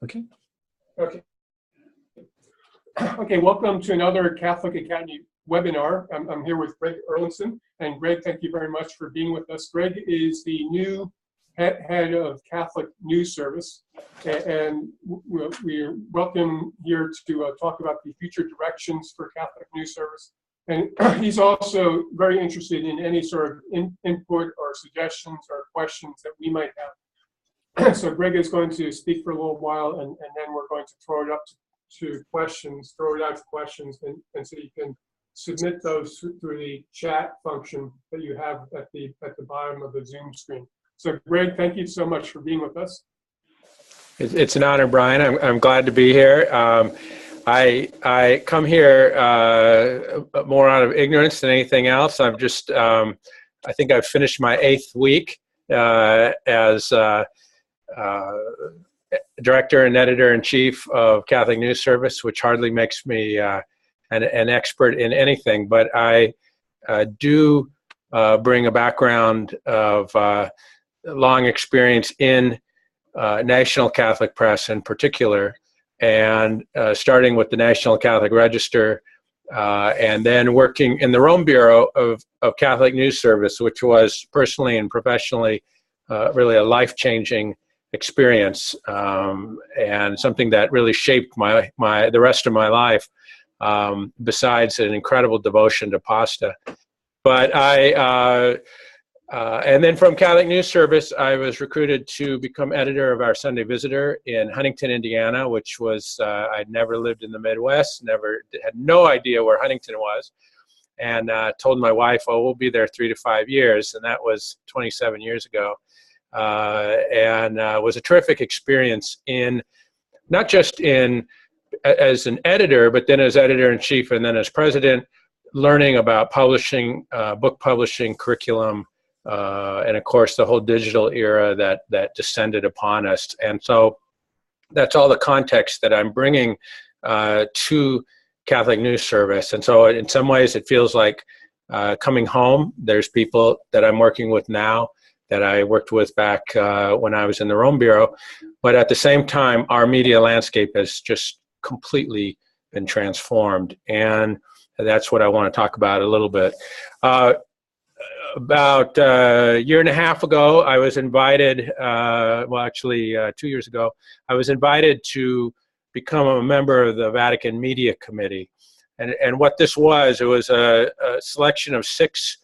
Okay. Okay. Okay, welcome to another Catholic Academy webinar. I'm here with Greg Erlandson. And Greg, thank you very much for being with us. Greg is the new head of Catholic News Service. And we're welcome here to talk about the future directions for Catholic News Service. And he's also very interested in any sort of input or suggestions or questions that we might have. So Greg is going to speak for a little while, and then we're going to throw it up to questions, throw it out to questions, and so you can submit those through the chat function that you have at the bottom of the Zoom screen. So Greg, thank you so much for being with us. It's an honor, Brian. I'm glad to be here. I come here more out of ignorance than anything else. I'm just, I think I've finished my 8th week as Director and Editor-in-Chief of Catholic News Service, which hardly makes me an expert in anything, but I do bring a background of long experience in national Catholic press in particular, and starting with the National Catholic Register, and then working in the Rome Bureau of Catholic News Service, which was personally and professionally really a life-changing experience, and something that really shaped the rest of my life, besides an incredible devotion to pasta. But and then from Catholic News Service, I was recruited to become editor of our Sunday Visitor in Huntington, Indiana, which was, I'd never lived in the Midwest, had no idea where Huntington was, and told my wife, oh, we'll be there 3 to 5 years, and that was 27 years ago. And was a terrific experience not just as an editor, but then as editor-in-chief and then as president, learning about publishing, book publishing, curriculum, and of course the whole digital era that descended upon us. And so that's all the context that I'm bringing to Catholic News Service. And so in some ways it feels like coming home. There's people that I'm working with now that I worked with back when I was in the Rome Bureau. But at the same time, our media landscape has just completely been transformed. And that's what I want to talk about a little bit. About a year and a half ago, I was invited, well, actually 2 years ago, I was invited to become a member of the Vatican Media Committee. And what this was, it was a selection of 6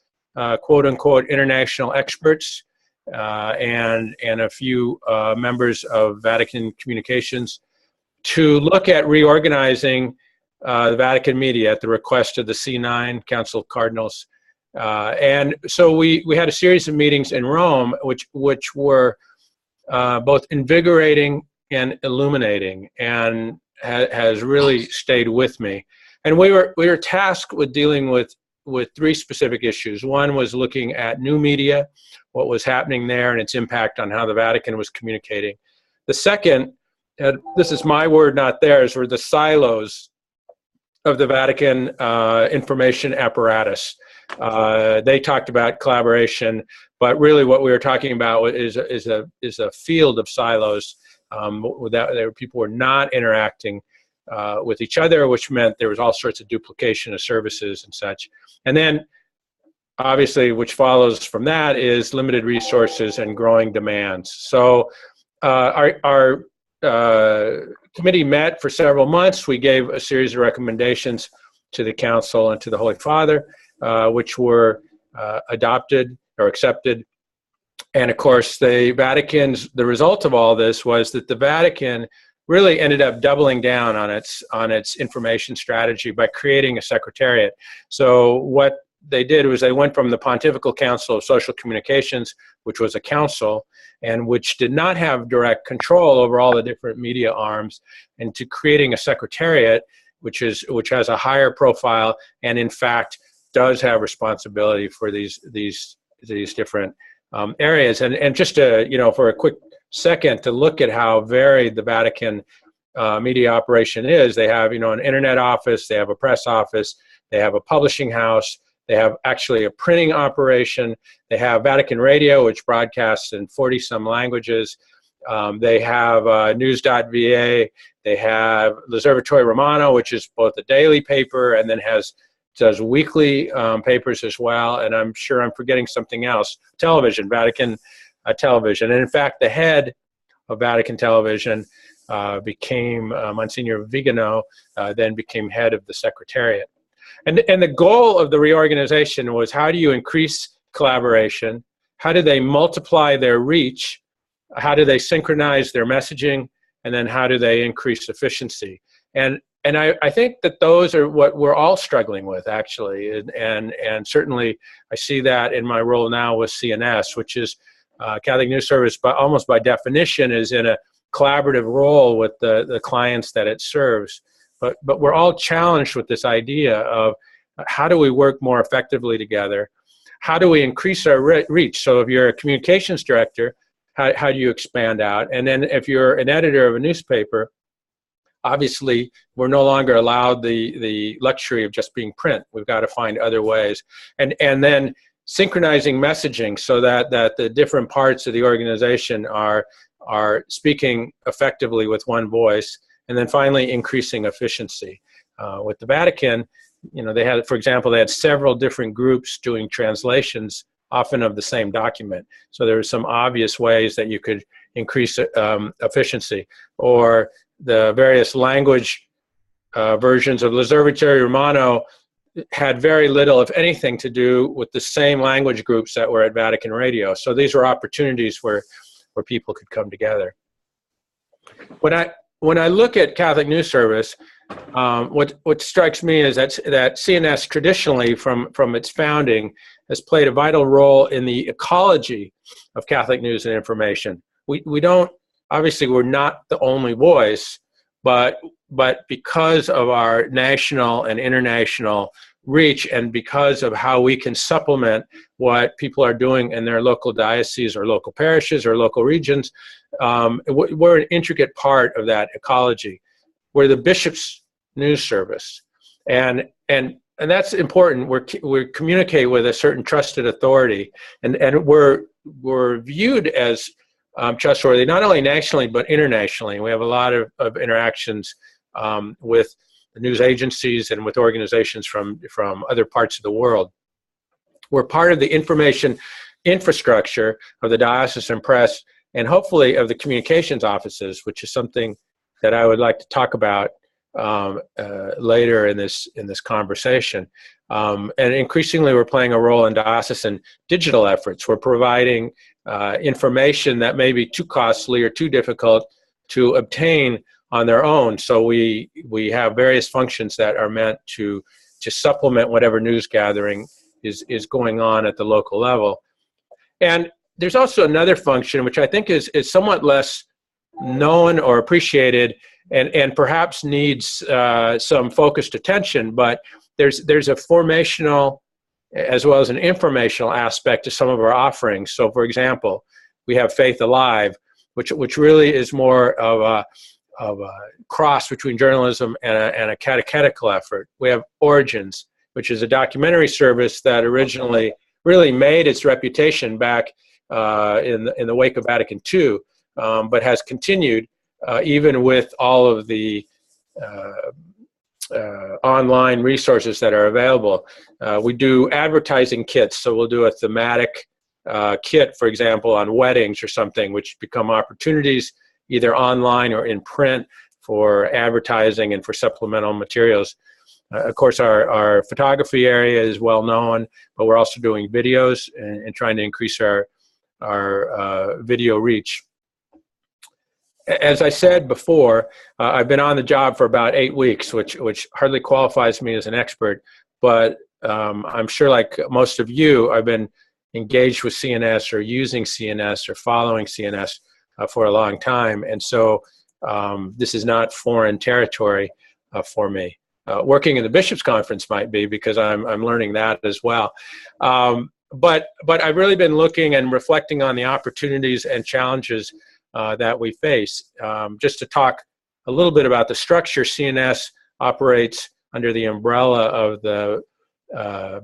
quote-unquote international experts and a few members of Vatican communications to look at reorganizing the Vatican media at the request of the C9, Council of Cardinals. And so we had a series of meetings in Rome, which were both invigorating and illuminating, and has really stayed with me. And we were tasked with dealing with 3 specific issues. One was looking at new media, what was happening there and its impact on how the Vatican was communicating. The second, this is my word, not theirs, were the silos of the Vatican information apparatus. They talked about collaboration, but really what we were talking about is a field of silos that people were not interacting with each other, which meant there was all sorts of duplication of services and such. And then, obviously, which follows from that is limited resources and growing demands. So our committee met for several months. We gave a series of recommendations to the Council and to the Holy Father, which were adopted or accepted. And of course, the result of all this was that the Vatican really ended up doubling down on its information strategy by creating a secretariat. So what they did was they went from the Pontifical Council of Social Communications, which was a council, and which did not have direct control over all the different media arms, and to creating a secretariat, which has a higher profile and in fact does have responsibility for these different areas. And just to, for a quick second to look at how varied the Vatican media operation is. They have, an internet office, they have a press office, they have a publishing house, they have actually a printing operation, they have Vatican Radio, which broadcasts in 40-some languages. They have news.va. They have L'Osservatore Romano, which is both a daily paper and then does weekly papers as well. And I'm sure I'm forgetting something else. Television, Vatican Television. And in fact, the head of Vatican Television became Monsignor Vigano, then became head of the Secretariat. And the goal of the reorganization was, how do you increase collaboration? How do they multiply their reach? How do they synchronize their messaging? And then how do they increase efficiency? And I think that those are what we're all struggling with, actually. And certainly I see that in my role now with CNS, which is Catholic News Service, but almost by definition is in a collaborative role with the clients that it serves. But we're all challenged with this idea of how do we work more effectively together? How do we increase our reach? So if you're a communications director, how do you expand out? And then if you're an editor of a newspaper, obviously we're no longer allowed the luxury of just being print. We've got to find other ways. And then synchronizing messaging so that the different parts of the organization are speaking effectively with one voice. And then finally, increasing efficiency. With the Vatican, they had, for example, they had several different groups doing translations, often of the same document. So there were some obvious ways that you could increase efficiency. Or the various language versions of L'Osservatore Romano had very little, if anything, to do with the same language groups that were at Vatican Radio. So these were opportunities where people could come together. When I look at Catholic News Service, what strikes me is that CNS traditionally, from its founding, has played a vital role in the ecology of Catholic news and information. We don't, obviously we're not the only voice, but because of our national and international reach, and because of how we can supplement what people are doing in their local dioceses or local parishes or local regions, we're an intricate part of that ecology. We're the bishop's news service, and that's important. We communicate with a certain trusted authority, and we're viewed as trustworthy, not only nationally but internationally. We have a lot of interactions with the news agencies and with organizations from other parts of the world. We're part of the information infrastructure of the diocesan press, and hopefully of the communications offices, which is something that I would like to talk about later in this conversation. And increasingly, we're playing a role in diocesan digital efforts. We're providing information that may be too costly or too difficult to obtain on their own. So we have various functions that are meant to supplement whatever news gathering is going on at the local level. And there's also another function which I think is somewhat less known or appreciated, and perhaps needs some focused attention, but there's a formational as well as an informational aspect to some of our offerings. So for example, we have Faith Alive, which really is more of a cross between journalism and a catechetical effort. We have Origins, which is a documentary service that originally really made its reputation back in the wake of Vatican II, but has continued even with all of the online resources that are available. We do advertising kits, so we'll do a thematic kit, for example, on weddings or something, which become opportunities either online or in print for advertising and for supplemental materials. Of course, our photography area is well known, but we're also doing videos and trying to increase our video reach. As I said before, I've been on the job for about 8 weeks, which hardly qualifies me as an expert, but I'm sure, like most of you, I've been engaged with CNS or using CNS or following CNS for a long time, and so this is not foreign territory for me. Working in the Bishops' Conference might be, because I'm learning that as well. But I've really been looking and reflecting on the opportunities and challenges that we face. Just to talk a little bit about the structure, CNS operates under the umbrella of the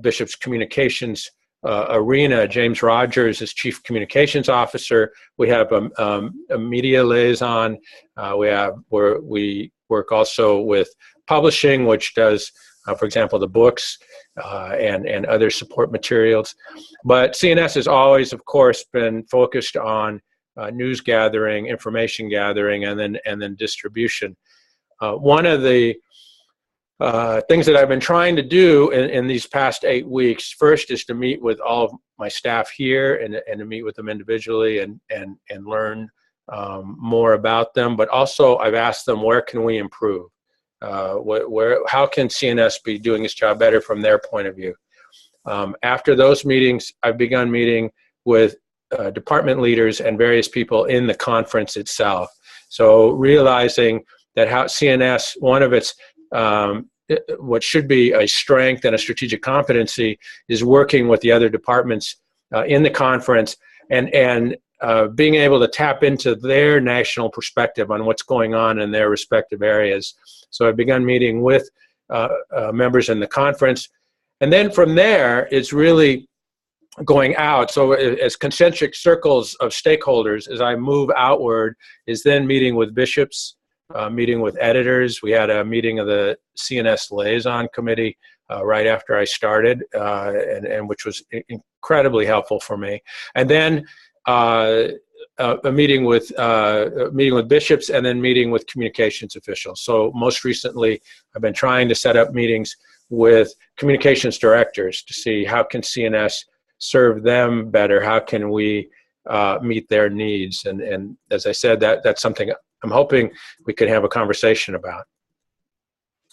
Bishops' Communications arena. James Rogers is Chief Communications Officer. We have a media liaison. We work also with publishing, which does, for example, the books and other support materials. But CNS has always, of course, been focused on news gathering, information gathering, and then distribution. One of the things that I've been trying to do in these past 8 weeks, first is to meet with all of my staff here and to meet with them individually and learn more about them. But also I've asked them, where can we improve? How can CNS be doing its job better from their point of view? After those meetings, I've begun meeting with department leaders and various people in the conference itself. So realizing that how CNS, one of its what should be a strength and a strategic competency is working with the other departments in the conference and being able to tap into their national perspective on what's going on in their respective areas. So I've begun meeting with members in the conference. And then from there, it's really going out. So as concentric circles of stakeholders, as I move outward, is then meeting with bishops, meeting with editors. We had a meeting of the CNS Liaison Committee right after I started, and which was incredibly helpful for me. And then a meeting with bishops, and then meeting with communications officials. So most recently, I've been trying to set up meetings with communications directors to see how can CNS serve them better. How can we meet their needs? And as I said, that's something I'm hoping we could have a conversation about.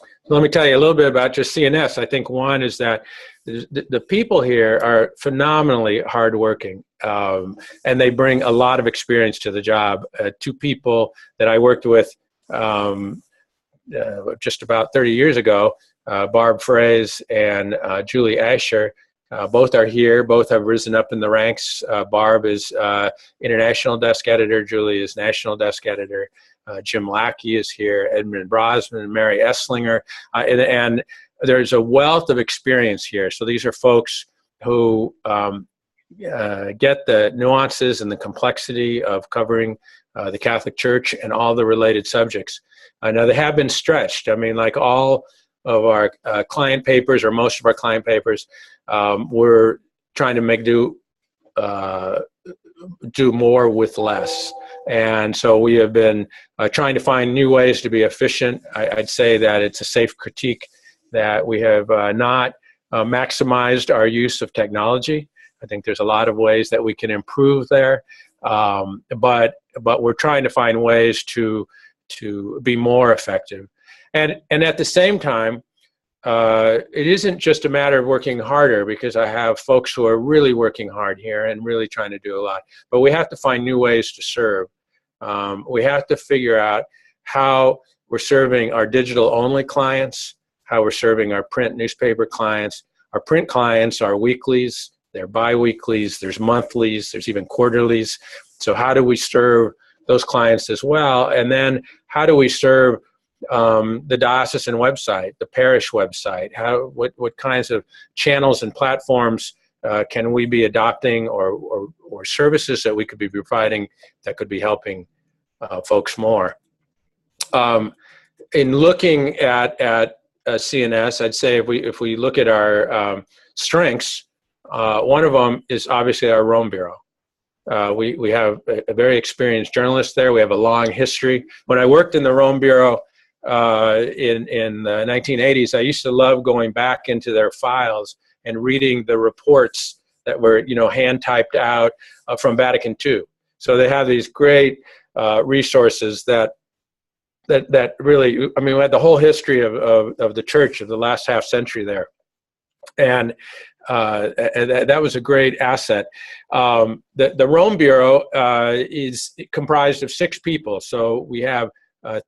So let me tell you a little bit about just CNS. I think one is that the people here are phenomenally hardworking, and they bring a lot of experience to the job. Two people that I worked with just about 30 years ago, Barb Fraze and Julie Asher, both are here. Both have risen up in the ranks. Barb is international desk editor. Julie is national desk editor. Jim Lackey is here. Edmund Brosman, Mary Esslinger. And there's a wealth of experience here. So these are folks who get the nuances and the complexity of covering the Catholic Church and all the related subjects. Now, they have been stretched. I mean, like all of our client papers, or most of our client papers, we're trying to do more with less. And so we have been trying to find new ways to be efficient. I'd say that it's a safe critique that we have not maximized our use of technology. I think there's a lot of ways that we can improve there, but we're trying to find ways to be more effective. And at the same time, it isn't just a matter of working harder, because I have folks who are really working hard here and really trying to do a lot, but we have to find new ways to serve. We have to figure out how we're serving our digital-only clients, how we're serving our print newspaper clients. Our print clients are weeklies, they're bi-weeklies, there's monthlies, there's even quarterlies. So how do we serve those clients as well? And then how do we serve the diocesan website, the parish website? What kinds of channels and platforms can we be adopting, or services that we could be providing that could be helping folks more? In looking at CNS, I'd say if we look at our strengths, one of them is obviously our Rome Bureau. We have a very experienced journalist there. We have a long history. When I worked in the Rome Bureau in the 1980s, I used to love going back into their files and reading the reports that were, hand typed out from Vatican II. So they have these great resources that really, I mean, we had the whole history of the Church of the last half century there, and that was a great asset. The Rome Bureau is comprised of 6 people. So we have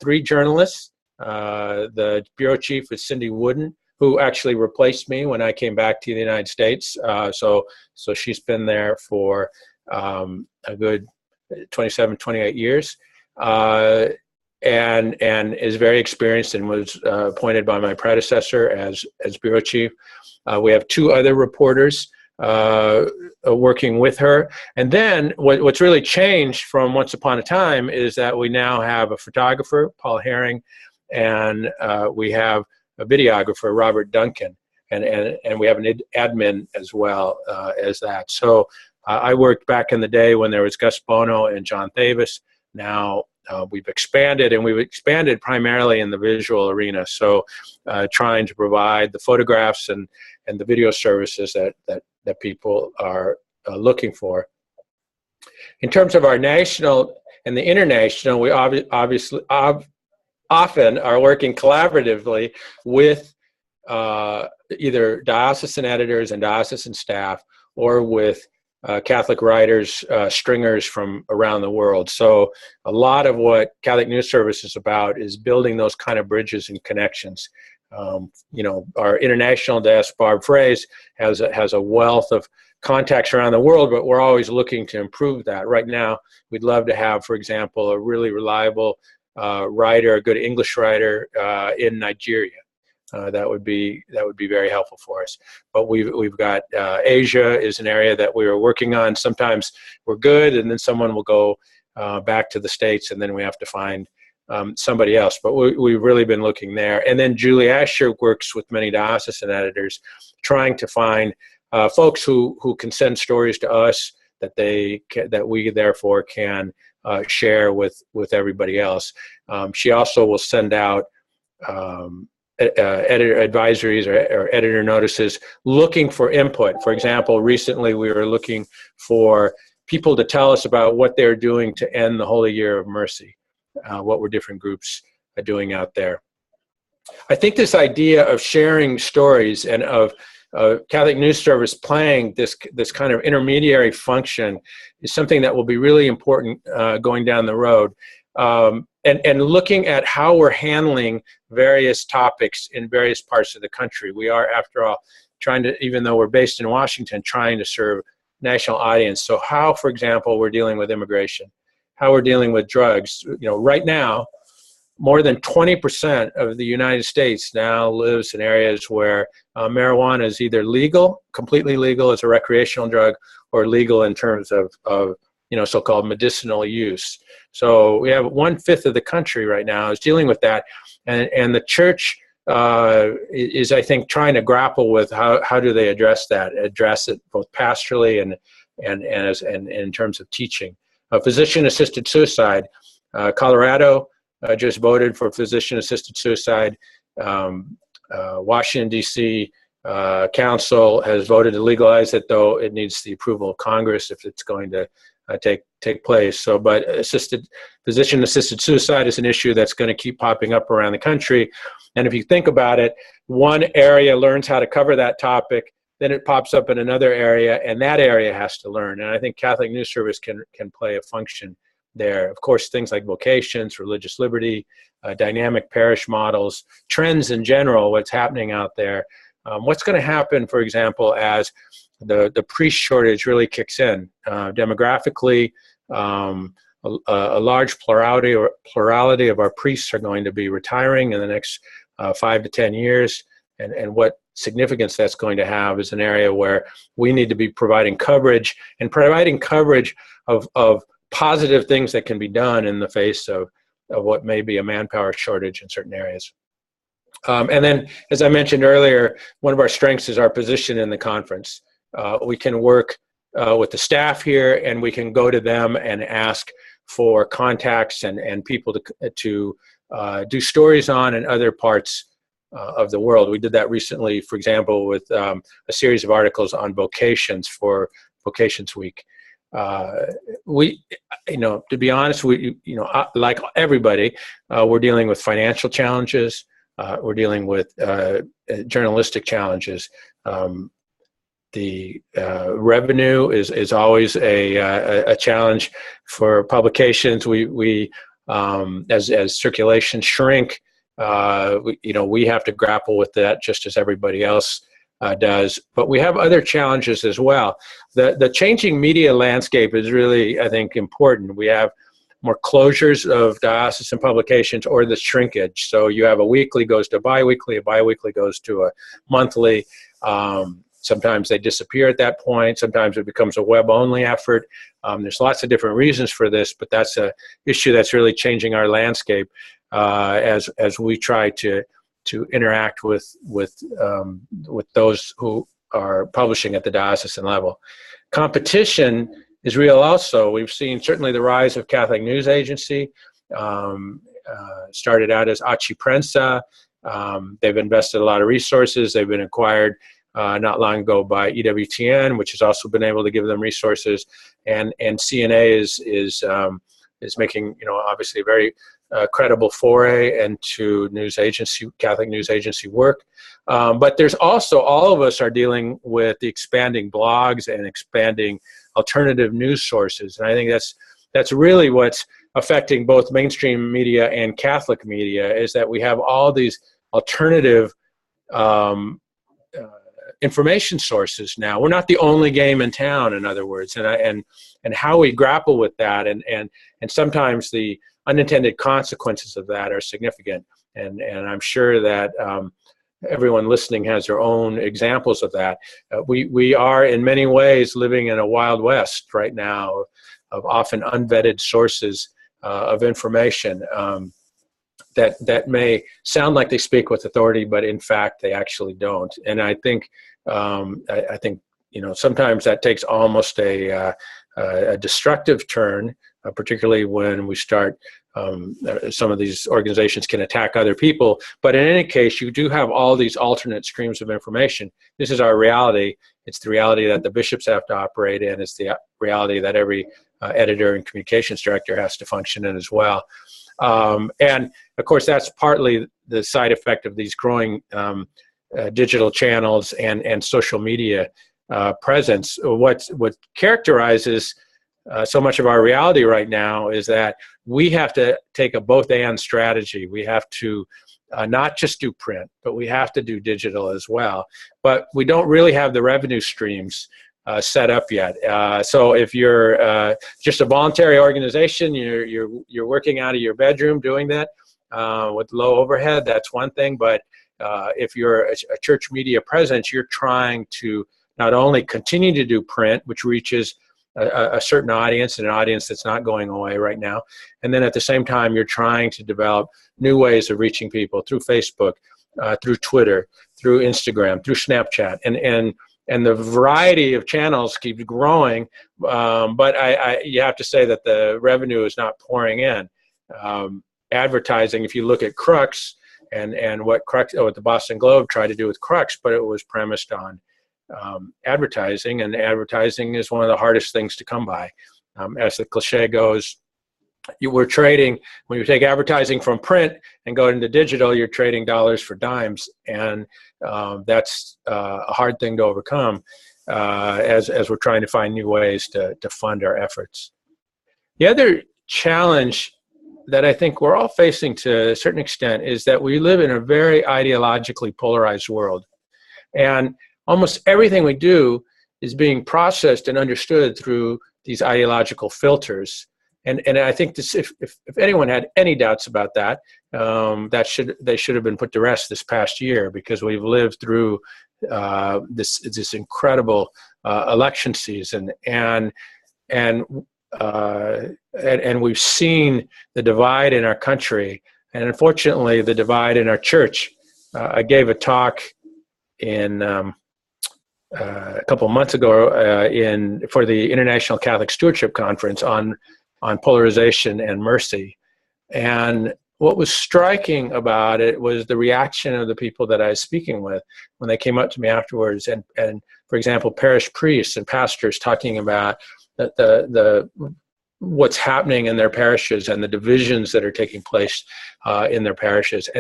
3 journalists. The bureau chief is Cindy Wooden, who actually replaced me when I came back to the United States. So she's been there for a good 27, 28 years, and is very experienced and was appointed by my predecessor as bureau chief. We have 2 other reporters. working with her. And then what's really changed from once upon a time is that we now have a photographer, Paul Herring, and we have a videographer, Robert Duncan, and we have an admin as well as that. So I worked back in the day when there was Gus Bono and John Thavis. Now we've expanded, and we've expanded primarily in the visual arena. So trying to provide the photographs and the video services that people are looking for. In terms of our national and the international, we obviously often are working collaboratively with either diocesan editors and diocesan staff, or with Catholic writers, stringers from around the world. So a lot of what Catholic News Service is about is building those kind of bridges and connections. You know, our international desk, Barb Fraze, has a wealth of contacts around the world, but we're always looking to improve that. Right now, we'd love to have, for example, a really reliable writer, a good English writer in Nigeria. That would be very helpful for us. But we've got Asia is an area that we are working on. Sometimes we're good, and then someone will go back to the States, and then we have to find somebody else. But we've really been looking there. And then Julie Asher works with many diocesan editors, trying to find folks who can send stories to us that we therefore can share with everybody else. She also will send out editor advisories or editor notices looking for input. For example, recently we were looking for people to tell us about what they're doing to end the Holy Year of Mercy. What were different groups doing out there? I think this idea of sharing stories and of Catholic News Service playing this kind of intermediary function is something that will be really important going down the road. And looking at how we're handling various topics in various parts of the country. We are, after all, trying to, even though we're based in Washington, trying to serve national audience. So how, for example, we're dealing with immigration, how we're dealing with drugs. You know, right now, more than 20% of the United States now lives in areas where marijuana is either legal, completely legal as a recreational drug, or legal in terms of you know, so-called medicinal use. So we have 1/5 of the country right now is dealing with that, and the church is, I think, trying to grapple with how do they address it both pastorally and in terms of teaching. Physician-assisted suicide, Colorado just voted for physician-assisted suicide. Washington, D.C. Council has voted to legalize it, though it needs the approval of Congress if it's going to take place. So, but physician-assisted suicide is an issue that's going to keep popping up around the country. And if you think about it, one area learns how to cover that topic, then it pops up in another area, and that area has to learn. And I think Catholic News Service can play a function there. Of course, things like vocations, religious liberty, dynamic parish models, trends in general, what's happening out there. What's going to happen, for example, as the priest shortage really kicks in. Demographically, a large plurality of our priests are going to be retiring in the next 5 to 10 years. And what significance that's going to have is an area where we need to be providing coverage, and providing coverage of positive things that can be done in the face of what may be a manpower shortage in certain areas. And then, as I mentioned earlier, one of our strengths is our position in the conference. We can work with the staff here, and we can go to them and ask for contacts and people to do stories on in other parts of the world. We did that recently, for example, with a series of articles on vocations for Vocations Week. To be honest, like everybody, we're dealing with financial challenges. We're dealing with journalistic challenges. The revenue is always a challenge for publications. We as circulation shrink, we have to grapple with that just as everybody else does. But we have other challenges as well. The changing media landscape is really, I think, important. We have more closures of diocesan publications, or the shrinkage. So you have a weekly goes to a biweekly goes to a monthly. Sometimes they disappear at that point. Sometimes it becomes a web-only effort. There's lots of different reasons for this, but that's an issue that's really changing our landscape as we try to interact with those who are publishing at the diocesan level. Competition is real also. We've seen certainly the rise of Catholic News Agency. Started out as Aci Prensa. They've invested a lot of resources. They've been acquired not long ago by EWTN, which has also been able to give them resources. And CNA is making, obviously a very credible foray into Catholic news agency work. But there's also, all of us are dealing with the expanding blogs and expanding alternative news sources. And I think that's really what's affecting both mainstream media and Catholic media, is that we have all these alternative information sources now. We're not the only game in town, in other words, and how we grapple with that, and sometimes the unintended consequences of that are significant. And I'm sure that everyone listening has their own examples of that. We are in many ways living in a Wild West right now of often unvetted sources of information that may sound like they speak with authority, but in fact they actually don't. And I think sometimes that takes almost a destructive turn, particularly when we start. Some of these organizations can attack other people, but in any case, you do have all these alternate streams of information. This is our reality. It's the reality that the bishops have to operate in. It's the reality that every editor and communications director has to function in as well. And of course, that's partly the side effect of these growing digital channels and social media presence. What characterizes so much of our reality right now is that we have to take a both-and strategy. We have to not just do print, but we have to do digital as well. But we don't really have the revenue streams set up yet. So if you're just a voluntary organization, you're working out of your bedroom doing that with low overhead, that's one thing. But if you're a church media presence, you're trying to not only continue to do print, which reaches a certain audience, and an audience that's not going away right now, and then at the same time you're trying to develop new ways of reaching people through Facebook, through Twitter, through Instagram, through Snapchat, and the variety of channels keeps growing, but you have to say that the revenue is not pouring in. Advertising, if you look at Crux and what the Boston Globe tried to do with Crux, but it was premised on advertising, and advertising is one of the hardest things to come by. As the cliche goes, we're trading, when you take advertising from print and go into digital, you're trading dollars for dimes, and that's a hard thing to overcome as we're trying to find new ways to fund our efforts. The other challenge that I think we're all facing to a certain extent is that we live in a very ideologically polarized world, and almost everything we do is being processed and understood through these ideological filters. And I think this, if anyone had any doubts about that, they should have been put to rest this past year, because we've lived through this incredible election season, and we've seen the divide in our country, and unfortunately the divide in our church. I gave a talk in a couple of months ago for the International Catholic Stewardship Conference on polarization and mercy. And what was striking about it was the reaction of the people that I was speaking with when they came up to me afterwards. And for example, parish priests and pastors talking about what's happening in their parishes and the divisions that are taking place in their parishes.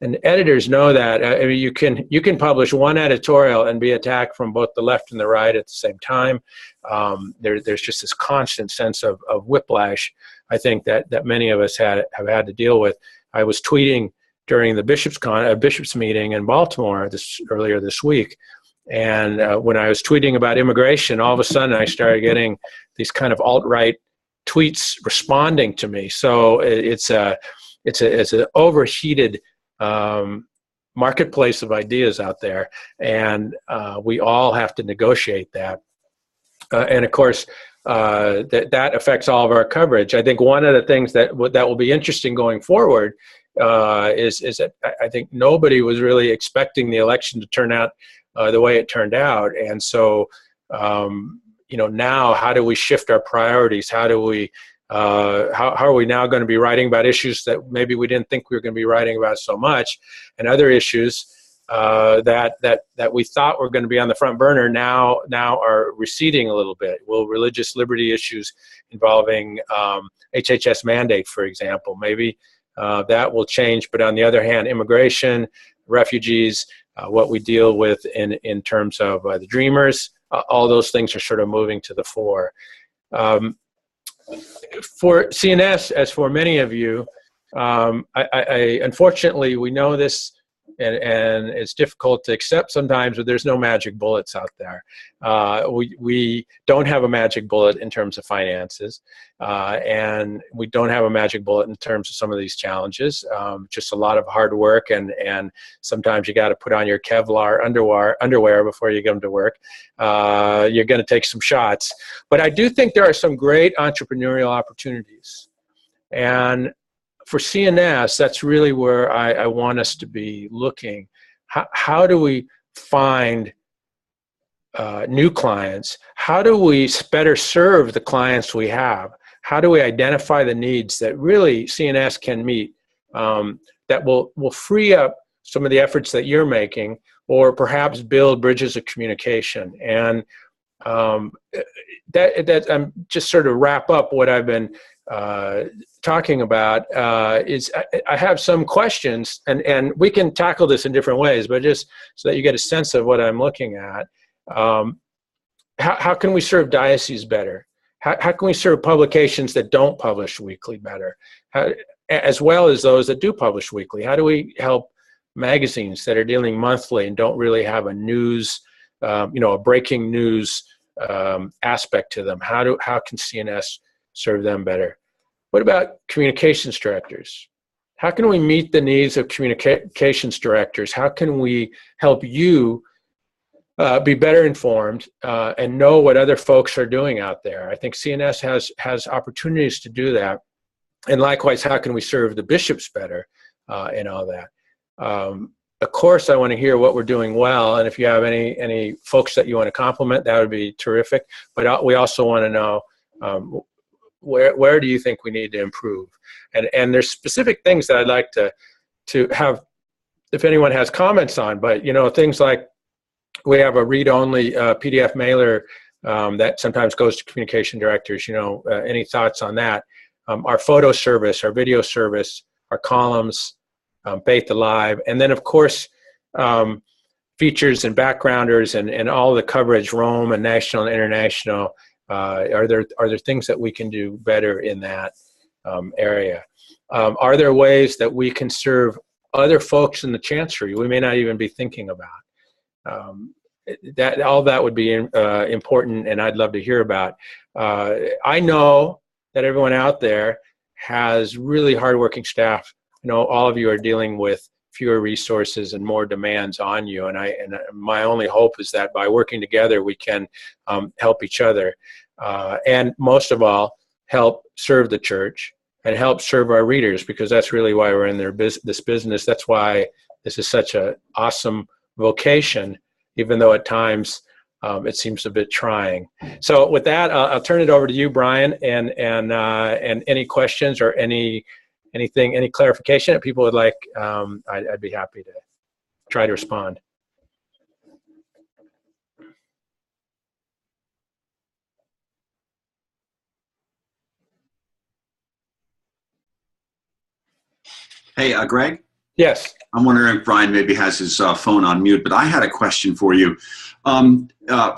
And editors know that. I mean, you can publish one editorial and be attacked from both the left and the right at the same time. There's just this constant sense of whiplash, I think, that many of us have had to deal with. I was tweeting during the bishops meeting in Baltimore earlier this week, and when I was tweeting about immigration, all of a sudden I started getting these kind of alt-right tweets responding to me. So it's an overheated marketplace of ideas out there, and we all have to negotiate that. And of course, that affects all of our coverage. I think one of the things that will be interesting going forward is that I think nobody was really expecting the election to turn out the way it turned out, and so now how do we shift our priorities? How do we how are we now going to be writing about issues that maybe we didn't think we were going to be writing about so much, and other issues that we thought were going to be on the front burner now are receding a little bit? Will religious liberty issues involving HHS mandate, for example, maybe that will change, but on the other hand, immigration, refugees, what we deal with in terms of the dreamers, all those things are sort of moving to the fore. For CNS, as for many of you, I unfortunately, we know this, and it's difficult to accept sometimes, but there's no magic bullets out there. We don't have a magic bullet in terms of finances, and we don't have a magic bullet in terms of some of these challenges. Just a lot of hard work, and sometimes you got to put on your Kevlar underwear before you come to work. You're going to take some shots. But I do think there are some great entrepreneurial opportunities. And for CNS, that's really where I want us to be looking. How do we find new clients? How do we better serve the clients we have? How do we identify the needs that really CNS can meet, that will free up some of the efforts that you're making, or perhaps build bridges of communication? And that I'm just sort of wrap up what I've been talking about is I have some questions, and we can tackle this in different ways, but just so that you get a sense of what I'm looking at. How can we serve dioceses better? How can we serve publications that don't publish weekly better, as well as those that do publish weekly? How do we help magazines that are dealing monthly and don't really have a news, a breaking news aspect to them? How can CNS serve them better? What about communications directors? How can we meet the needs of communications directors? How can we help you be better informed and know what other folks are doing out there? I think CNS has opportunities to do that. And likewise, how can we serve the bishops better and all that? Of course, I want to hear what we're doing well, and if you have any folks that you want to compliment, that would be terrific. But we also want to know where do you think we need to improve? And there's specific things that I'd like to have, if anyone has comments on. But things like we have a read-only PDF mailer that sometimes goes to communication directors. Any thoughts on that? Our photo service, our video service, our columns, Faith Alive, and then of course features and backgrounders and all the coverage, Rome and national and international. Are there things that we can do better in that area? Are there ways that we can serve other folks in the chancery we may not even be thinking about? All that would be important, and I'd love to hear about. I know that everyone out there has really hardworking staff. I know all of you are dealing with fewer resources and more demands on you, and my only hope is that by working together we can help each other, and most of all help serve the church and help serve our readers, because that's really why we're in this business. That's why this is such an awesome vocation, even though at times it seems a bit trying. So with that, I'll turn it over to you, Brian, and any questions or any clarification that people would like, I'd be happy to try to respond. Hey, Greg? Yes. I'm wondering if Brian maybe has his phone on mute, but I had a question for you.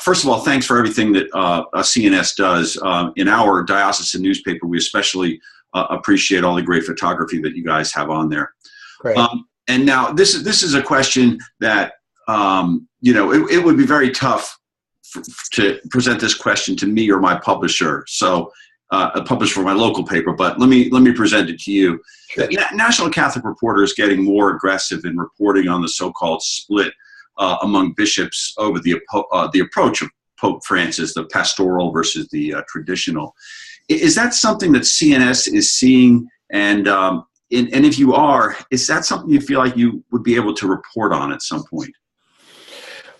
First of all, thanks for everything that CNS does. In our diocesan newspaper, we especially appreciate all the great photography that you guys have on there. Great. And now this is a question that, it would be very tough to present this question to me or my publisher. So published for my local paper, but let me present it to you. Sure. National Catholic Reporter is getting more aggressive in reporting on the so-called split among bishops over the approach of Pope Francis, the pastoral versus the traditional. Is that something that CNS is seeing? And if you are, is that something you feel like you would be able to report on at some point?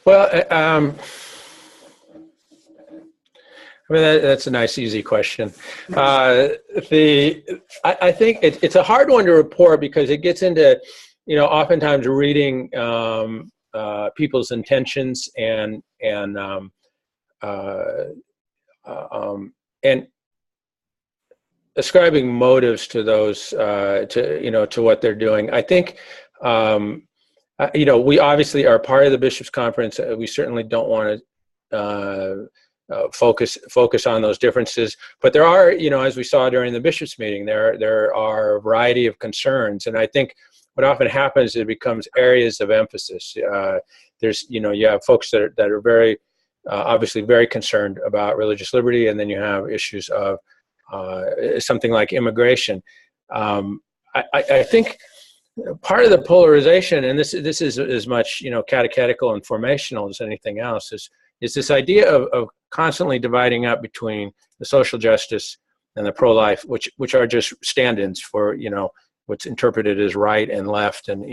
Well, I mean, that's a nice, easy question. I think it's a hard one to report because it gets into, oftentimes reading people's intentions and ascribing motives to those, to what they're doing. I think, we obviously are part of the Bishops' Conference. We certainly don't want to focus on those differences, but there are, as we saw during the bishops' meeting, there are a variety of concerns, and I think what often happens is it becomes areas of emphasis. There's, you have folks that are very obviously very concerned about religious liberty, and then you have issues of something like immigration. I think part of the polarization, and this is as much catechetical and formational as anything else, is this idea of constantly dividing up between the social justice and the pro-life, which are just stand-ins for what's interpreted as right and left, and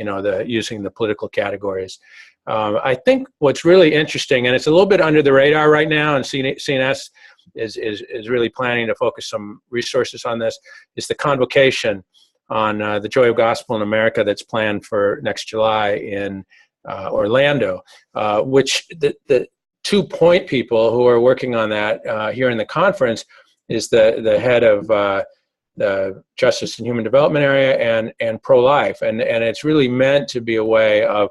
using the political categories. I think what's really interesting, and it's a little bit under the radar right now, and CNS is really planning to focus some resources on this, is the convocation on the Joy of Gospel in America that's planned for next July in Orlando, which the 2 point people who are working on that here in the conference is the head of the Justice and Human Development area and pro-life, and it's really meant to be a way of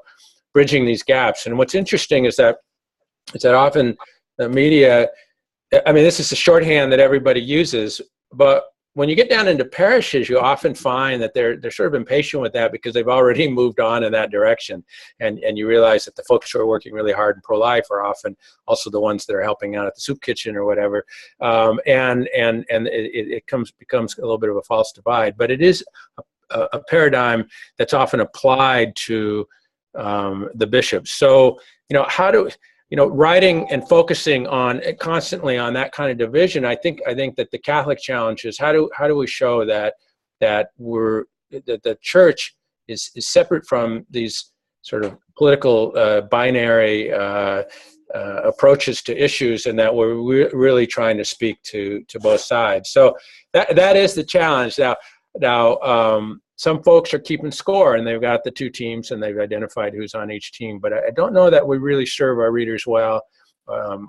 bridging these gaps. And what's interesting is that often the media, I mean, this is the shorthand that everybody uses, but when you get down into parishes, you often find that they're sort of impatient with that because they've already moved on in that direction. And you realize that the folks who are working really hard in pro-life are often also the ones that are helping out at the soup kitchen or whatever. And it becomes a little bit of a false divide. But it is a paradigm that's often applied to the bishops. So, how do writing and focusing on constantly on that kind of division, I think that the Catholic challenge is how do we show that the Church is separate from these sort of political binary approaches to issues, and that we're really trying to speak to both sides. So that is the challenge. Now some folks are keeping score, and they've got the 2 teams, and they've identified who's on each team. But I don't know that we really serve our readers well, or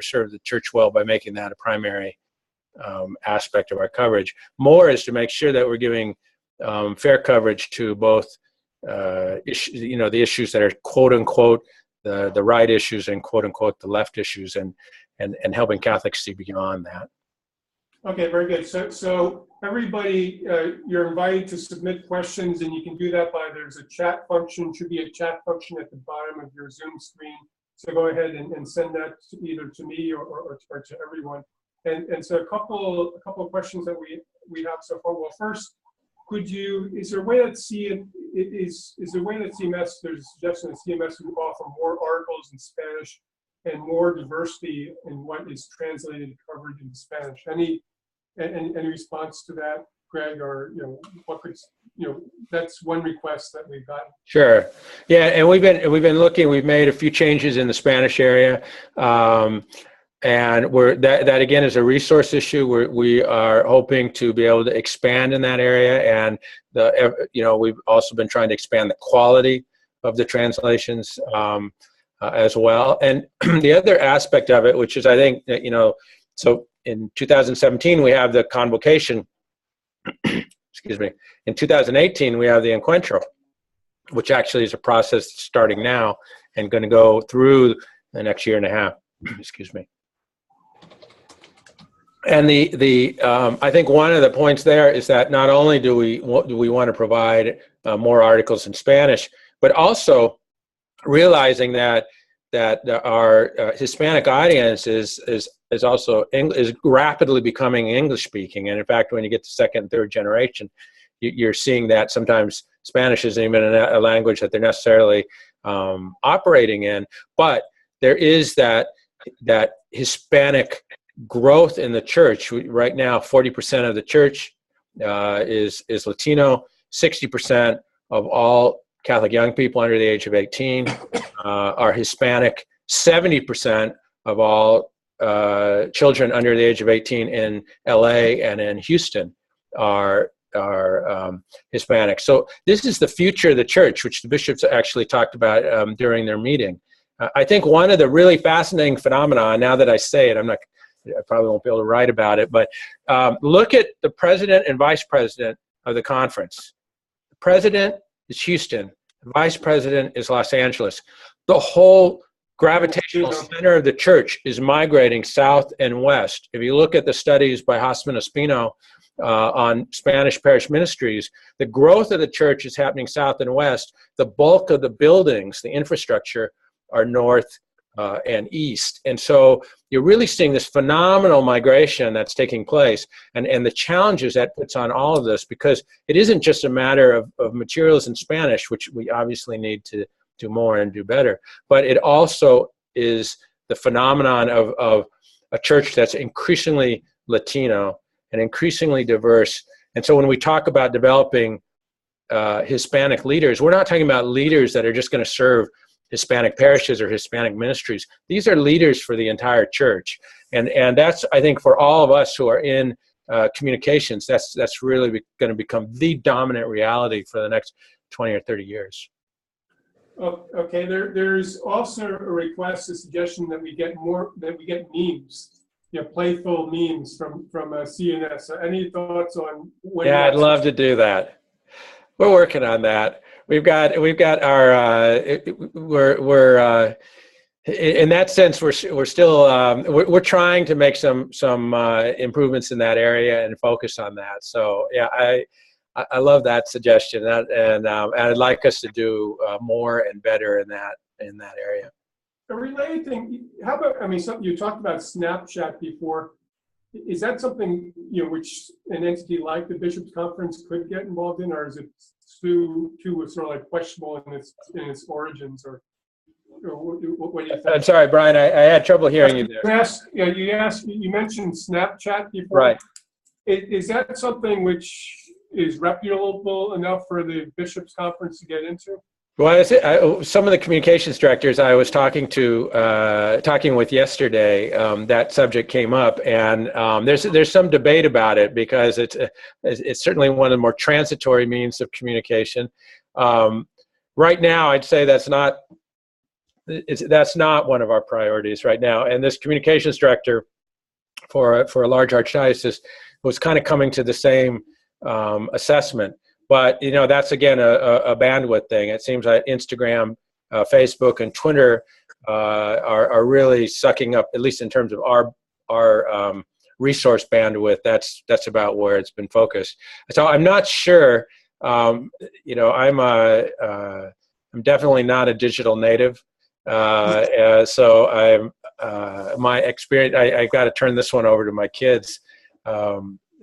serve the Church well by making that a primary aspect of our coverage. More is to make sure that we're giving fair coverage to both, the issues that are quote unquote the right issues and quote unquote the left issues, and helping Catholics see beyond that. Okay, very good. So everybody, you're invited to submit questions, and you can do that there's a chat function, should be a chat function at the bottom of your Zoom screen. So go ahead and send that either to me or to everyone. And so a couple of questions that we have so far. Well, first, is there a way that CMS, there's a suggestion that CMS would offer more articles in Spanish and more diversity in what is translated coverage in Spanish? Any response to that, Greg, or what could that's one request that we've gotten. Sure, yeah, and we've been looking. We've made a few changes in the Spanish area, and that again is a resource issue. We are hoping to be able to expand in that area, and we've also been trying to expand the quality of the translations as well. And the other aspect of it, which is I think so. In 2017, we have the convocation. Excuse me. In 2018, we have the Encuentro, which actually is a process starting now and going to go through the next year and a half. Excuse me. And I think one of the points there is that not only do we want to provide more articles in Spanish, but also realizing that our Hispanic audience is also is rapidly becoming English speaking, and in fact, when you get to second and third generation, you're seeing that sometimes Spanish isn't even a language that they're necessarily operating in, but there is that Hispanic growth in the church. Right now, 40% of the church is Latino. 60% of all Catholic young people under the age of 18 are Hispanic. 70% of all children under the age of 18 in LA and in Houston are Hispanic. So this is the future of the church, which the bishops actually talked about during their meeting. I think one of the really fascinating phenomena, now that I say it, I probably won't be able to write about it, but look at the president and vice president of the conference. The president is Houston. The vice president is Los Angeles. The whole gravitational center of the church is migrating south and west. If you look at the studies by Hosman Espino on Spanish parish ministries, the growth of the church is happening south and west. The bulk of the buildings, the infrastructure, are north and east. And so you're really seeing this phenomenal migration that's taking place, and the challenges that puts on all of this, because it isn't just a matter of materials in Spanish, which we obviously need to do more and do better, but it also is the phenomenon of a church that's increasingly Latino and increasingly diverse. And so when we talk about developing Hispanic leaders, we're not talking about leaders that are just going to serve Hispanic parishes or Hispanic ministries. These are leaders for the entire church. And that's, I think, for all of us who are in communications, that's really going to become the dominant reality for the next 20 or 30 years. Oh, okay, there's also a request, a suggestion that we get memes, playful memes from CNS. So any thoughts on when? Yeah, I'd love to do that. We're working on that. We've got our we're in that sense we're still we're trying to make some improvements in that area and focus on that. So yeah, I love that suggestion, and I'd like us to do more and better in that area. A related thing, how about, you talked about Snapchat before. Is that something which an entity like the Bishops' Conference could get involved in, or is it too sort of like questionable in its origins, or what do you think? I'm sorry, Brian, I had trouble hearing you there. You mentioned Snapchat before. Right. Is that something which is reputable enough for the Bishops' Conference to get into? Well, some of the communications directors I was talking with yesterday, that subject came up, and there's some debate about it, because it's certainly one of the more transitory means of communication. Right now, I'd say that's not one of our priorities right now. And this communications director for a large archdiocese was kind of coming to the same assessment. But that's again a bandwidth thing. It seems like Instagram, Facebook, and Twitter are really sucking up, at least in terms of our resource bandwidth. That's about where it's been focused. So I'm not sure. I'm definitely not a digital native. So my experience. I've got to turn this one over to my kids.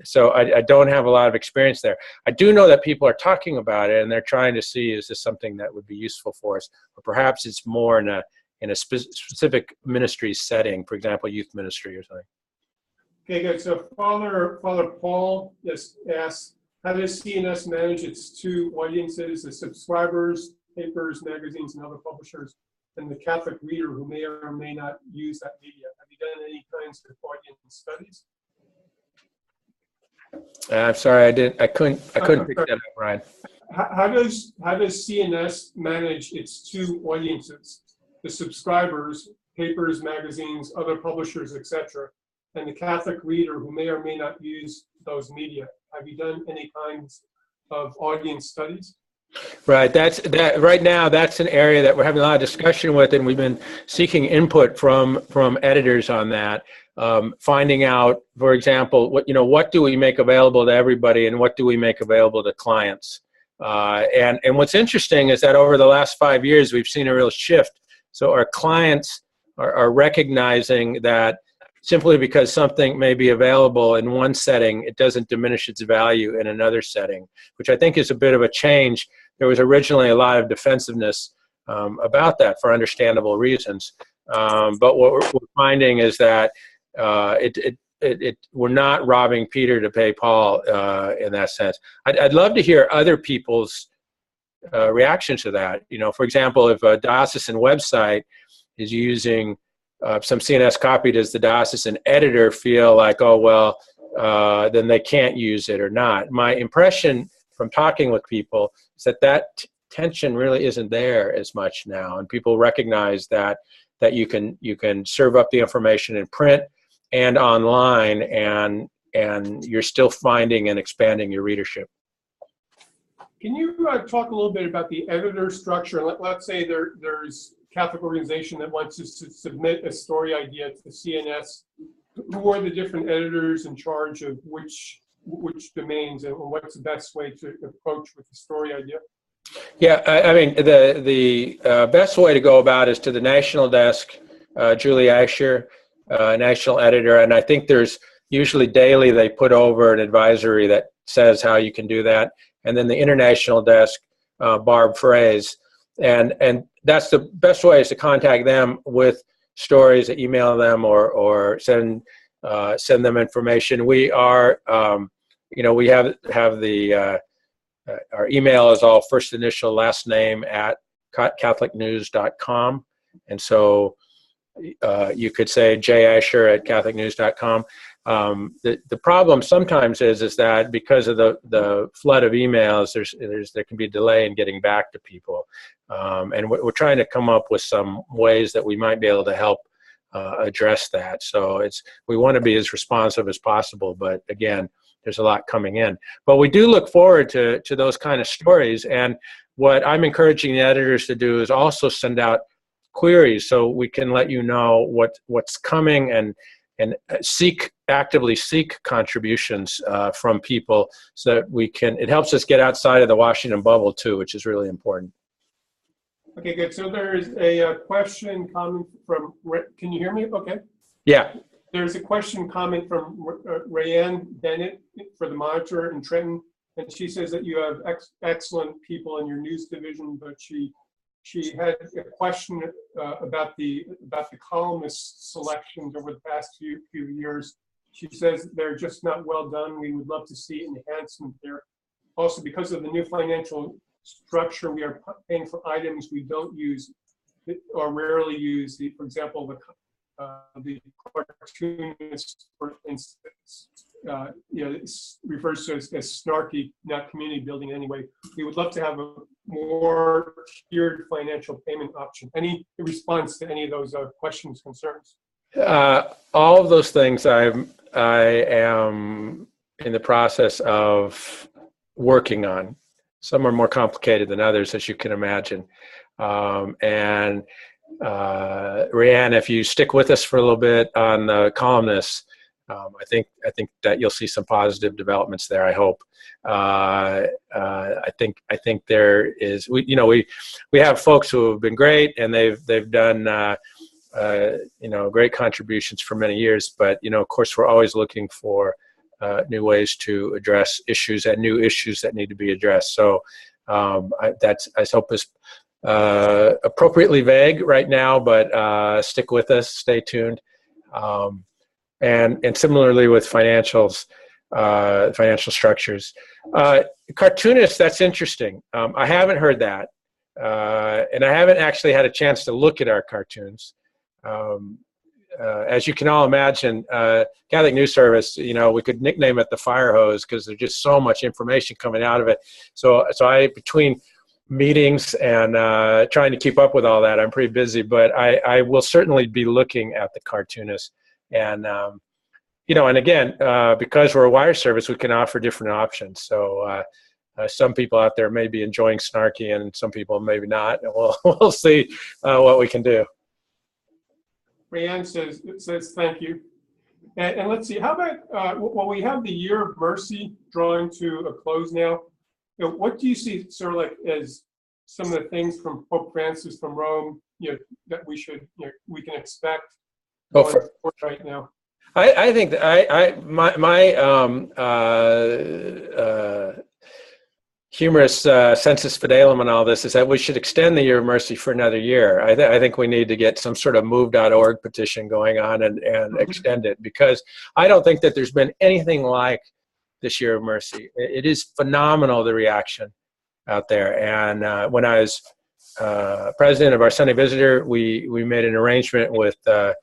So I don't have a lot of experience there. I do know that people are talking about it, and they're trying to see, is this something that would be useful for us, or perhaps it's more in a specific ministry setting, for example, youth ministry or something. Okay, good. So Father Paul just asked, how does CNS manage its two audiences, the subscribers, papers, magazines, and other publishers, and the Catholic reader who may or may not use that media? Have you done any kinds of audience studies? I'm sorry, I couldn't pick that up, Ryan. How does CNS manage its two audiences, the subscribers, papers, magazines, other publishers, etc., and the Catholic reader who may or may not use those media? Have you done any kinds of audience studies? Right. Right now, that's an area that we're having a lot of discussion with, and we've been seeking input from editors on that. Finding out, for example, what do we make available to everybody, and what do we make available to clients? And what's interesting is that over the last 5 years, we've seen a real shift So our clients are recognizing that simply because something may be available in one setting, it doesn't diminish its value in another setting, which I think is a bit of a change. There was originally a lot of defensiveness about that for understandable reasons. But what we're finding is that we're not robbing Peter to pay Paul in that sense. I'd love to hear other people's reactions to that. You know, for example, if a diocesan website is using some CNS copy, does the diocesan editor feel like, oh, well, then they can't use it or not? My impression from talking with people is that tension really isn't there as much now, and people recognize that you can serve up the information in print and online, and you're still finding and expanding your readership. Can you talk a little bit about the editor structure? Let's say there's a Catholic organization that wants us to submit a story idea to the CNS. Who are the different editors in charge of which domains, and what's the best way to approach with the story idea? Yeah, I mean, the best way to go about is to the national desk, Julie Asher, national editor, and I think there's usually daily they put over an advisory that says how you can do that, and then the international desk, Barb Fraze, and that's the best way is to contact them with stories, email them, or send them information. We are, we have the our email is all first initial last name at catholicnews.com, and so you could say jasher@catholicnews.com. The problem sometimes is that because of the flood of emails, there can be a delay in getting back to people, and we're trying to come up with some ways that we might be able to help address that. So we want to be as responsive as possible, but again, there's a lot coming in. But we do look forward to those kind of stories, and what I'm encouraging the editors to do is also send out queries so we can let you know what's coming, and actively seek contributions from people so that it helps us get outside of the Washington bubble too, which is really important. Okay, good. So there's a question coming from, can you hear me? Okay. Yeah. There's a comment from Rayanne Bennett for the Monitor in Trenton, and she says that you have excellent people in your news division, but she had a question about the columnist selections over the past few years. She says they're just not well done. We would love to see enhancement there. Also, because of the new financial structure, we are paying for items we don't use or rarely use. For example, the cartoonist, for instance, it refers to as snarky, not community building anyway. We would love to have a more tiered financial payment option. Any response to any of those questions, concerns? All of those things I am in the process of working on. Some are more complicated than others, as you can imagine. And Rayanne, if you stick with us for a little bit on the columnists, I think that you'll see some positive developments there. I hope. I think there is. We have folks who have been great, and they've done great contributions for many years. But of course, we're always looking for new ways to address issues and new issues that need to be addressed. So I hope is appropriately vague right now, but stick with us, stay tuned. And similarly with financial structures. Cartoonists, that's interesting. I haven't heard that. And I haven't actually had a chance to look at our cartoons. As you can all imagine, Catholic News Service, we could nickname it the fire hose because there's just so much information coming out of it. So between meetings and trying to keep up with all that, I'm pretty busy, but I will certainly be looking at the cartoonists. And, and again, because we're a wire service, we can offer different options. So some people out there may be enjoying snarky and some people maybe not. And we'll see what we can do. Rayanne says thank you. And let's see, how about, we have the Year of Mercy drawing to a close now. What do you see sort of like as some of the things from Pope Francis from Rome, that we should we can expect Oh, going forward right now? I think that my humorous sensus fidelum and all this is that we should extend the year of mercy for another year. I think we need to get some sort of move.org petition going on and extend it, because I don't think that there's been anything like this year of mercy. It is phenomenal, the reaction out there. And when I was president of our Sunday Visitor, we made an arrangement with the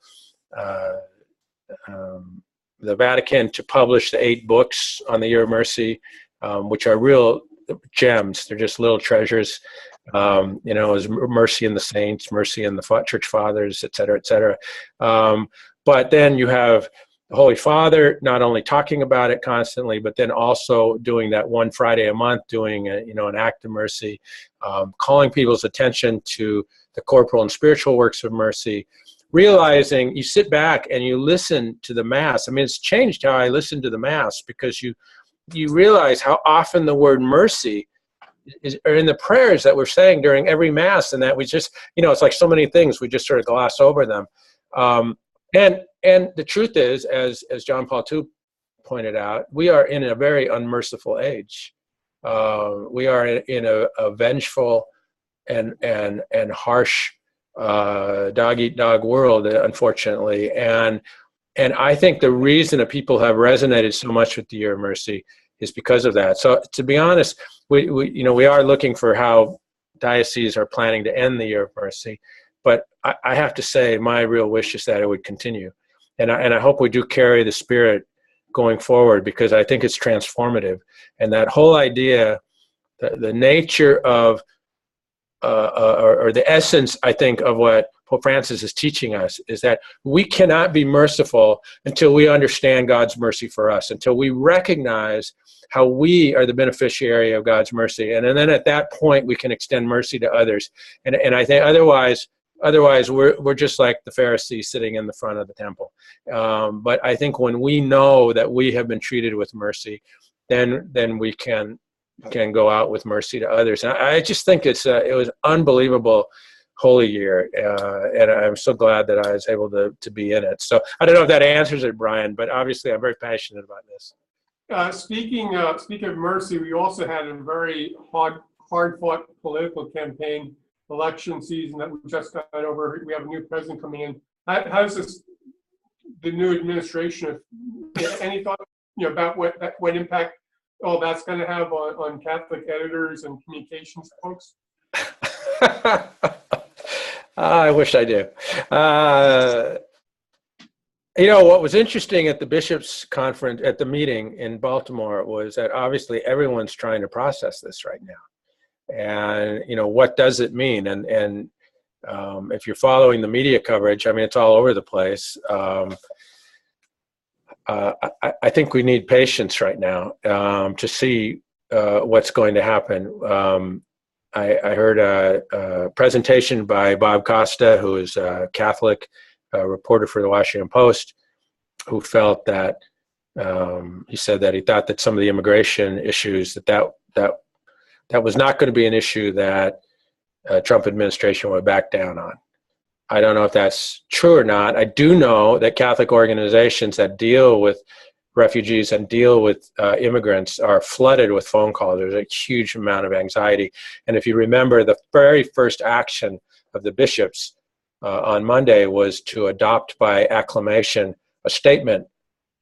Vatican to publish the 8 books on the year of mercy, which are real gems. They're just little treasures. As mercy in the saints, mercy in the church fathers, et cetera, et cetera. But then you have the Holy Father not only talking about it constantly, but then also doing that one Friday a month, doing an act of mercy, calling people's attention to the corporal and spiritual works of mercy, realizing you sit back and you listen to the Mass. I mean, it's changed how I listen to the Mass, because you realize how often the word mercy are in the prayers that we're saying during every Mass, and that we just, it's like so many things, we just sort of gloss over them. And the truth is, as John Paul II pointed out, we are in a very unmerciful age. We are in a vengeful and harsh dog-eat-dog world, unfortunately. And I think the reason that people have resonated so much with the Year of Mercy is because of that. So to be honest, we are looking for how dioceses are planning to end the Year of Mercy. But I have to say, my real wish is that it would continue. And I hope we do carry the spirit going forward, because I think it's transformative. And that whole idea, the nature of, or the essence, I think, of what Pope Francis is teaching us is that we cannot be merciful until we understand God's mercy for us, until we recognize how we are the beneficiary of God's mercy. And then at that point, we can extend mercy to others. And I think otherwise we're just like the Pharisees sitting in the front of the temple. But I think when we know that we have been treated with mercy, then we can go out with mercy to others. And I just think it was unbelievable Holy Year, and I'm so glad that I was able to be in it. So I don't know if that answers it, Brian, but obviously I'm very passionate about this. Speaking of mercy, we also had a very hard-fought political campaign, election season that we just got over. We have a new president coming in. How's the new administration? Any thought about what impact all that's going to have on Catholic editors and communications folks? I wish I do. What was interesting at the bishops' conference, at the meeting in Baltimore, was that obviously everyone's trying to process this right now. And, what does it mean? And if you're following the media coverage, I mean, it's all over the place. I think we need patience right now to see what's going to happen. I heard a presentation by Bob Costa, who is a Catholic reporter for the Washington Post, who felt that he said that he thought that some of the immigration issues that was not going to be an issue that Trump administration would back down on. I don't know if that's true or not. I do know that Catholic organizations that deal with refugees and deal with immigrants are flooded with phone calls. There's a huge amount of anxiety. And if you remember, the very first action of the bishops on Monday was to adopt by acclamation a statement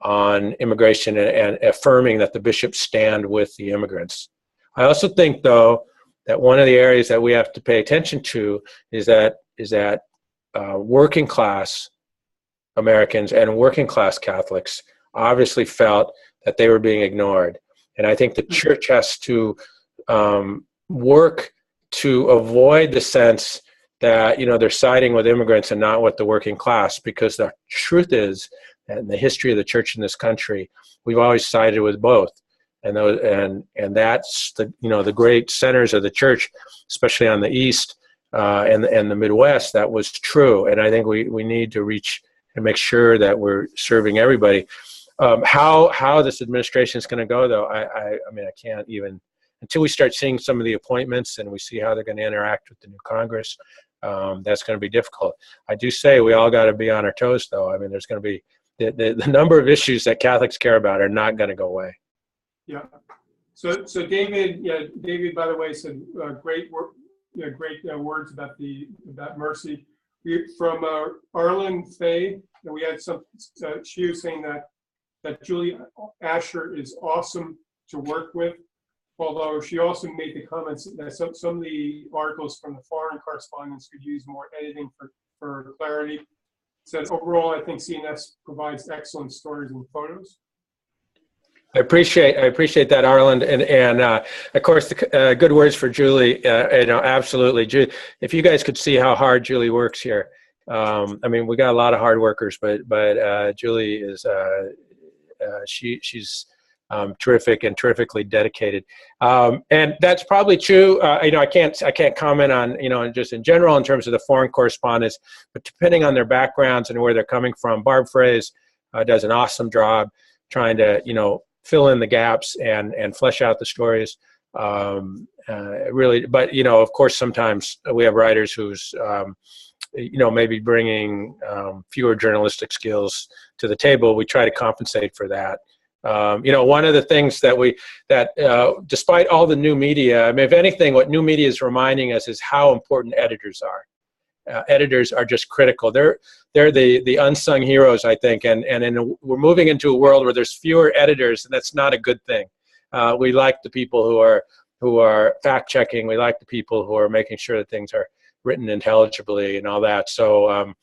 on immigration and affirming that the bishops stand with the immigrants. I also think, though, that one of the areas that we have to pay attention to is that working class Americans and working class Catholics obviously felt that they were being ignored. And I think the church has to work to avoid the sense that, they're siding with immigrants and not with the working class, because the truth is, in the history of the church in this country, we've always sided with both. And that's the great centers of the church, especially on the East and the Midwest, that was true. And I think we need to reach and make sure that we're serving everybody. How this administration is going to go, though, I mean, I can't even, until we start seeing some of the appointments and we see how they're going to interact with the new Congress, that's going to be difficult. I do say we all got to be on our toes, though. I mean, there's going to be the number of issues that Catholics care about are not going to go away. Yeah. So David, David, by the way, said great work, great words about mercy. From Arlen Fay, we had some. She was saying that Julie Asher is awesome to work with. Although she also made the comments that some of the articles from the foreign correspondents could use more editing for clarity. Said overall, I think CNS provides excellent stories and photos. I appreciate that, Arlen, and of course the good words for Julie. Absolutely, if you guys could see how hard Julie works here. I mean, we got a lot of hard workers, but Julie is she's terrific and terrifically dedicated, and that's probably true. I can't comment on just in general in terms of the foreign correspondents, but depending on their backgrounds and where they're coming from, Barb Fraze does an awesome job trying to fill in the gaps and flesh out the stories. Really, but of course, sometimes we have writers who's maybe bringing fewer journalistic skills to the table. We try to compensate for that. One of the things that despite all the new media, I mean, if anything, what new media is reminding us is how important editors are. Editors are just critical. They're the unsung heroes, I think, and we're moving into a world where there's fewer editors, and that's not a good thing. We like the people who are fact checking. We like the people who are making sure that things are written intelligibly and all that. So,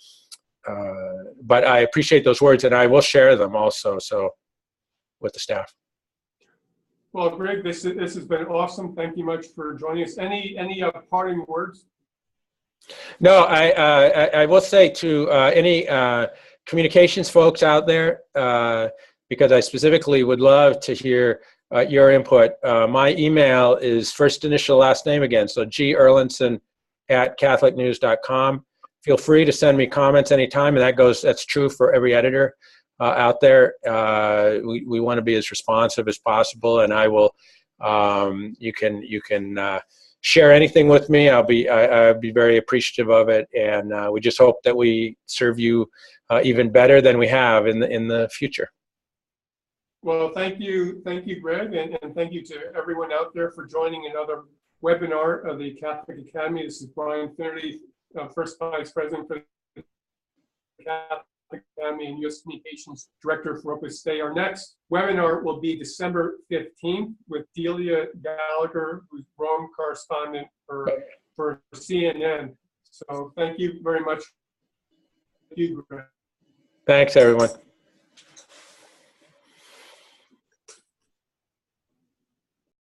but I appreciate those words, and I will share them also. So, with the staff. Well, Greg, this has been awesome. Thank you much for joining us. Any parting words? No, I will say to any communications folks out there, because I specifically would love to hear your input. My email is first initial last name again, so g.erlandson@catholicnews.com. Feel free to send me comments anytime, and that's true for every editor out there. We want to be as responsive as possible, and I will. You can share anything with me. I'll be very appreciative of it, and we just hope that we serve you even better than we have in the future. Well, thank you, Greg, and thank you to everyone out there for joining another webinar of the Catholic Academy. This is Brian Finnerty, First Vice President for the Catholic Academy and U.S. Communications Director for Opus Dei. Our next webinar will be December 15th with Delia Gallagher, who's Rome correspondent for CNN. So thank you very much. Thank you, Greg. Thanks, everyone.